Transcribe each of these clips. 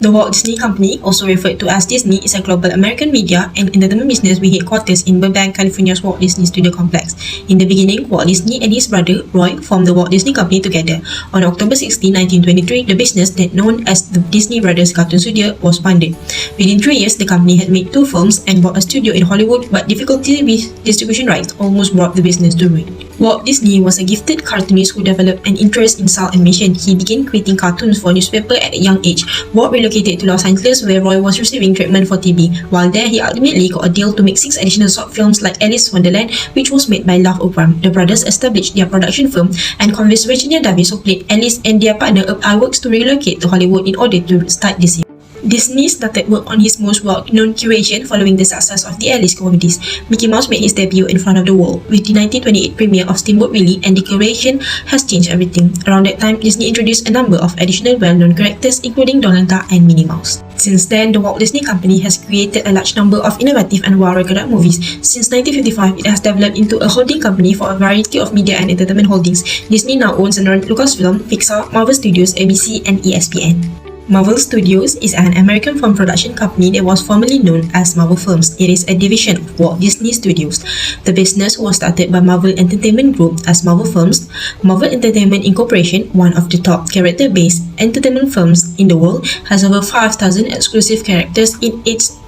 The Walt Disney Company, also referred to as Disney, is a global American media and entertainment business with headquarters in Burbank, California's Walt Disney Studio Complex. In the beginning, Walt Disney and his brother, Roy, formed the Walt Disney Company together. On October 16, 1923, the business, that known as the Disney Brothers Cartoon Studio, was founded. Within 3 years, the company had made 2 films and bought a studio in Hollywood, but difficulty with distribution rights almost brought the business to ruin. Walt Disney was a gifted cartoonist who developed an interest in style animation. He began creating cartoons for newspaper at a young age. Walt relocated to Los Angeles, where Roy was receiving treatment for TB. While there, he ultimately got a deal to make 6 additional short films like Alice Wonderland, which was made by Love Oprah. The brothers established their production firm and convinced Virginia Davis, who played Alice, and their partner Up Iwerks to relocate to Hollywood in order to start this. Disney started work on his most well-known creation following the success of the Alice comedies. Mickey Mouse made his debut in front of the world with the 1928 premiere of Steamboat Willie, and the creation has changed everything. Around that time, Disney introduced a number of additional well-known characters, including Donald Duck and Minnie Mouse. Since then, the Walt Disney Company has created a large number of innovative and well-regarded movies. Since 1955, it has developed into a holding company for a variety of media and entertainment holdings. Disney now owns and runs Lucasfilm, Pixar, Marvel Studios, ABC, and ESPN. Marvel Studios is an American film production company that was formerly known as Marvel Films. It is a division of Walt Disney Studios. The business was started by Marvel Entertainment Group as Marvel Films. Marvel Entertainment Incorporation, one of the top character-based entertainment firms in the world, has over 5,000 exclusive characters in its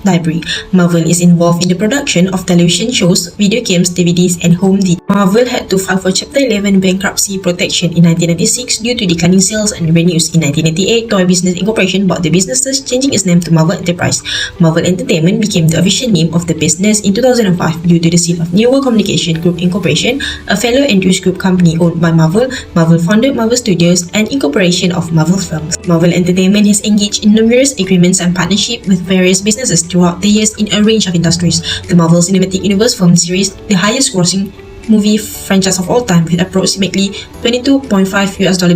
library. Marvel is involved in the production of television shows, video games, DVDs, and home video. Marvel had to file for Chapter 11 bankruptcy protection in 1996 due to declining sales and revenues. In 1998, Toy Business Incorporation bought the businesses, changing its name to Marvel Enterprise. Marvel Entertainment became the official name of the business in 2005 due to the sale of New World Communication Group Incorporation, a fellow Andrews Group company owned by Marvel. Marvel founded Marvel Studios and incorporation of Marvel Films. Marvel Entertainment has engaged in numerous agreements and partnerships with various businesses throughout the years in a range of industries. The Marvel Cinematic Universe film series, the highest grossing movie franchise of all time, with approximately $22.5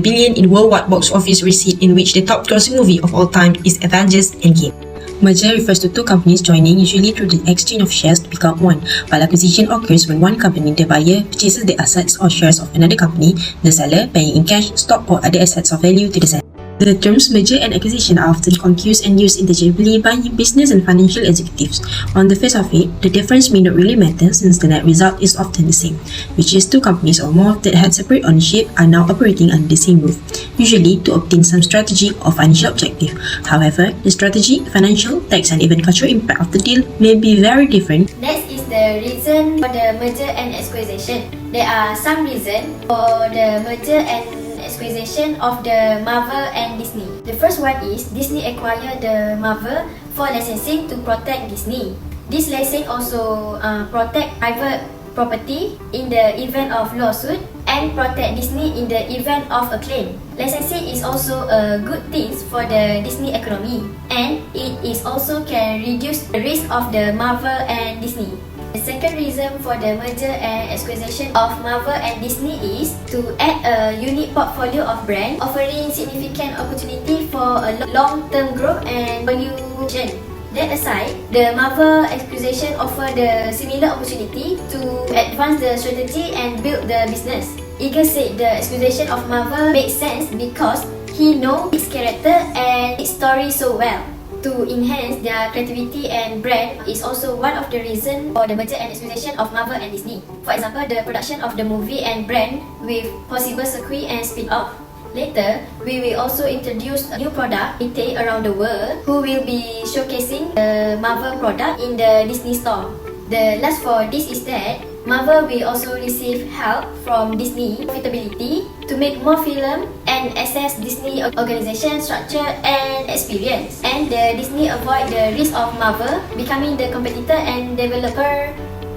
billion in worldwide box office receipt, in which the top grossing movie of all time is Avengers Endgame. Merger refers to 2 companies joining, usually through the exchange of shares, to become one, while acquisition occurs when one company, the buyer, purchases the assets or shares of another company, the seller paying in cash, stock, or other assets of value to the seller. The terms merger and acquisition are often confused and used interchangeably by business and financial executives. On the face of it, the difference may not really matter, since the net result is often the same, which is 2 companies or more that had separate ownership are now operating under the same roof, usually to obtain some strategy or financial objective. However, the strategy, financial, tax, and even cultural impact of the deal may be very different. Next is the reason for the merger and acquisition. There are some reasons for the merger and acquisition of the Marvel and Disney. The first one is Disney acquired the Marvel for licensing to protect Disney. This license also protect private property in the event of lawsuit and protect Disney in the event of a claim. Licensing is also a good thing for the Disney economy, and it is also can reduce the risk of the Marvel and Disney. The second reason for the merger and acquisition of Marvel and Disney is to add a unique portfolio of brands, offering significant opportunity for a long-term growth and valuation. That aside, the Marvel acquisition offer the similar opportunity to advance the strategy and build the business. Iger said the acquisition of Marvel makes sense because he knows its character and its story so well. To enhance their creativity and brand is also one of the reasons for the merger and acquisition of Marvel and Disney. For example, the production of the movie and brand with possible sequel and spin-off. Later, we will also introduce a new product retail around the world who will be showcasing the Marvel product in the Disney store. The last for this is that Marvel will also receive help from Disney profitability to make more film and access Disney organization structure and experience. And the Disney avoid the risk of Marvel becoming the competitor and developer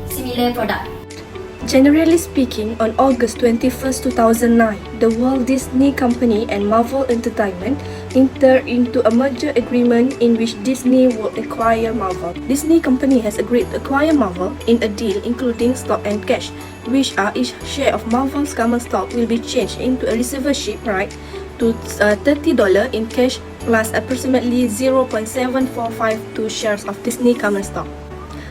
similar product. Generally speaking, on August 21, 2009, the Walt Disney Company and Marvel Entertainment entered into a merger agreement in which Disney would acquire Marvel. Disney Company has agreed to acquire Marvel in a deal including stock and cash, which each share of Marvel's common stock will be changed into a receivership right to $30 in cash plus approximately 0.7452 shares of Disney common stock.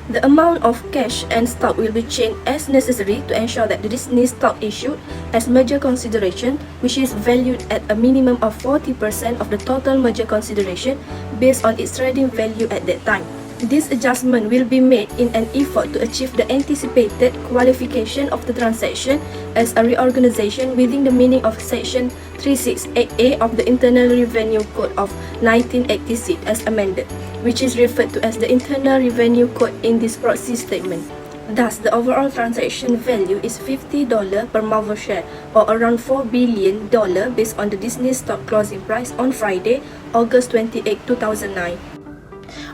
The amount of cash and stock will be changed as necessary to ensure that the Disney stock issued as merger consideration, which is valued at a minimum of 40% of the total merger consideration based on its trading value at that time. This adjustment will be made in an effort to achieve the anticipated qualification of the transaction as a reorganization within the meaning of Section 368A of the Internal Revenue Code of 1986 as amended, which is referred to as the Internal Revenue Code in this proxy statement. Thus, the overall transaction value is $50 per Marvel share, or around $4 billion based on the Disney stock closing price on Friday, August 28, 2009.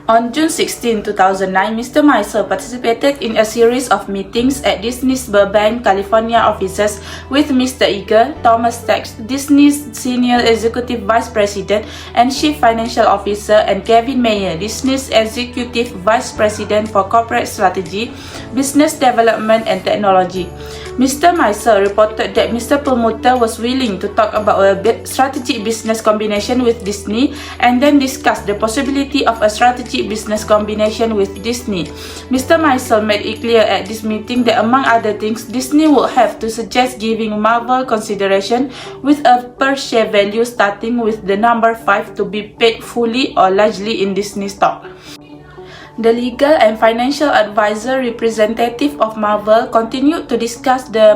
On June 16, 2009, Mr. Meisel participated in a series of meetings at Disney's Burbank, California offices with Mr. Iger, Thomas Sachs, Disney's Senior Executive Vice President and Chief Financial Officer, and Kevin Mayer, Disney's Executive Vice President for Corporate Strategy, Business Development and Technology. Mr. Meisel reported that Mr. Perlmutter was willing to talk about a strategic business combination with Disney and then discuss the possibility of a strategic business combination with Disney. Mr. Meisel made it clear at this meeting that among other things, Disney would have to suggest giving Marvel consideration with a per share value starting with the number 5 to be paid fully or largely in Disney stock. The legal and financial advisor representative of Marvel continued to discuss the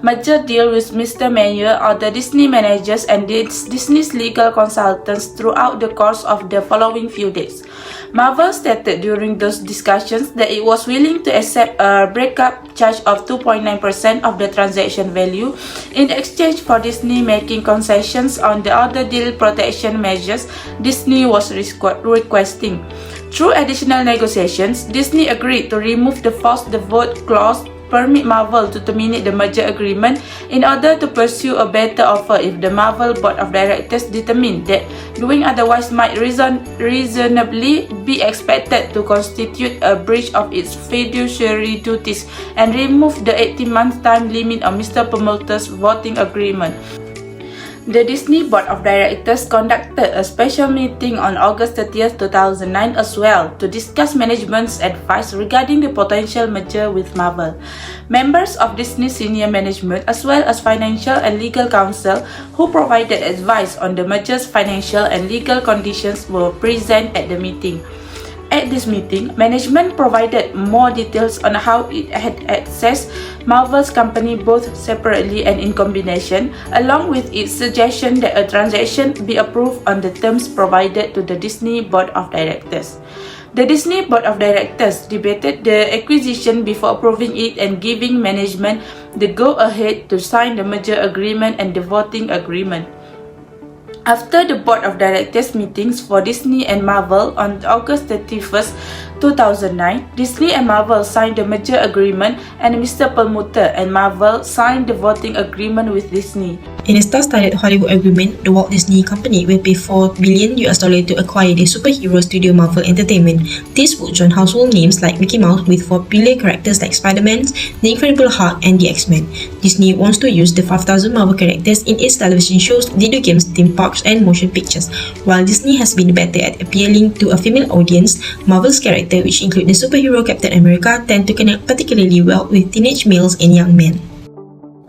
merger deal with Mr. Mayer or the Disney managers and Disney's legal consultants throughout the course of the following few days. Marvel stated during those discussions that it was willing to accept a breakup charge of 2.9% of the transaction value in exchange for Disney making concessions on the other deal protection measures Disney was requesting. Through additional negotiations, Disney agreed to remove the force the vote clause permit Marvel to terminate the merger agreement in order to pursue a better offer if the Marvel Board of Directors determined that doing otherwise might reasonably be expected to constitute a breach of its fiduciary duties and remove the 18-month time limit on Mr. Perlmutter's voting agreement. The Disney Board of Directors conducted a special meeting on August 30, 2009 as well to discuss management's advice regarding the potential merger with Marvel. Members of Disney senior management as well as financial and legal counsel who provided advice on the merger's financial and legal conditions were present at the meeting. At this meeting, management provided more details on how it had accessed Marvel's company both separately and in combination, along with its suggestion that a transaction be approved on the terms provided to the Disney Board of Directors. The Disney Board of Directors debated the acquisition before approving it and giving management the go-ahead to sign the merger agreement and the voting agreement. After the Board of Directors meetings for Disney and Marvel on August 31, 2009, Disney and Marvel signed the merger agreement and Mr. Perlmutter and Marvel signed the voting agreement with Disney. In a star-studded Hollywood agreement, the Walt Disney Company will pay $4 billion to acquire the superhero studio Marvel Entertainment. This would join household names like Mickey Mouse with popular characters like Spider-Man, The Incredible Hulk, and the X-Men. Disney wants to use the 5,000 Marvel characters in its television shows, video games, theme parks, and motion pictures. While Disney has been better at appealing to a female audience, Marvel's characters, which include the superhero Captain America, tend to connect particularly well with teenage males and young men.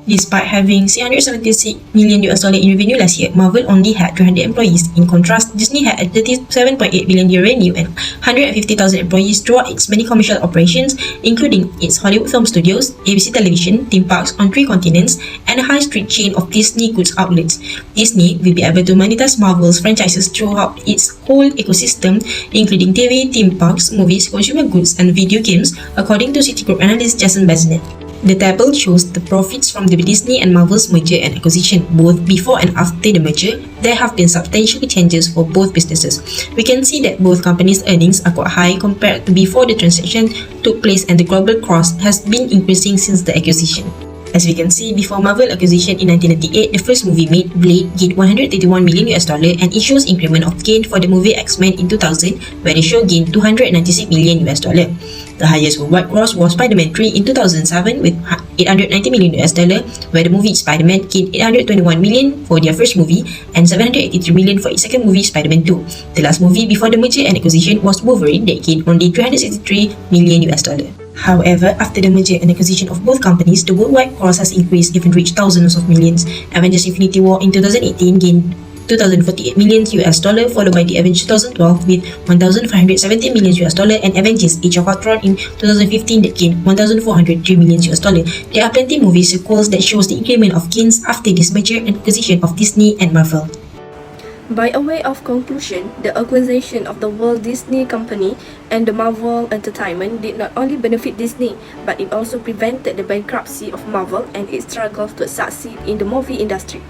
Despite having $676 million in revenue last year, Marvel only had 300 employees. In contrast, Disney had a $37.8 billion revenue and 150,000 employees throughout its many commercial operations, including its Hollywood film studios, ABC television, theme parks on 3 continents, and a high street chain of Disney goods outlets. Disney will be able to monetize Marvel's franchises throughout its whole ecosystem, including TV, theme parks, movies, consumer goods, and video games, according to Citigroup analyst Jason Bazinet. The table shows the profits from the Disney and Marvel's merger and acquisition. Both before and after the merger, there have been substantial changes for both businesses. We can see that both companies' earnings are quite high compared to before the transaction took place, and the global cross has been increasing since the acquisition. As we can see, before Marvel acquisition in 1998, the first movie made, Blade, gained $131 million and it shows increment of gain for the movie X-Men in 2000, where the show gained $296 million. The highest worldwide gross was Spider-Man 3 in 2007 with $890 million, where the movie Spider-Man gained $821 million for their first movie and $783 million for its second movie, Spider-Man 2. The last movie before the merger and acquisition was Wolverine that gained only $363 million. However, after the merger and acquisition of both companies, the worldwide gross has increased, even reached thousands of millions. Avengers Infinity War in 2018 gained $2,048 million, followed by the Avengers 2012 with $1,570 million, and Avengers Age of Ultron in 2015 that gained $1,403 million. There are plenty movie sequels that shows the increment of gains after this merger and acquisition of Disney and Marvel. By a way of conclusion, the acquisition of the Walt Disney Company and the Marvel Entertainment did not only benefit Disney, but it also prevented the bankruptcy of Marvel and its struggles to succeed in the movie industry.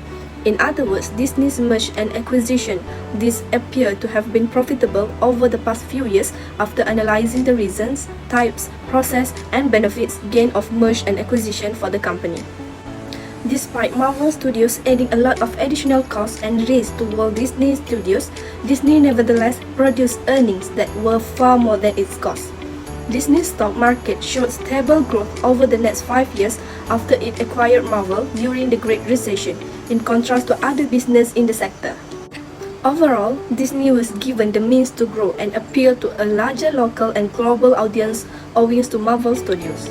In other words, Disney's merger and acquisition, these appear to have been profitable over the past few years after analyzing the reasons, types, process, and benefits gained of merger and acquisition for the company. Despite Marvel Studios adding a lot of additional costs and risk to Walt Disney Studios, Disney nevertheless produced earnings that were far more than its cost. Disney's stock market showed stable growth over the next 5 years after it acquired Marvel during the Great Recession, in contrast to other businesses in the sector. Overall, Disney was given the means to grow and appeal to a larger local and global audience owing to Marvel Studios.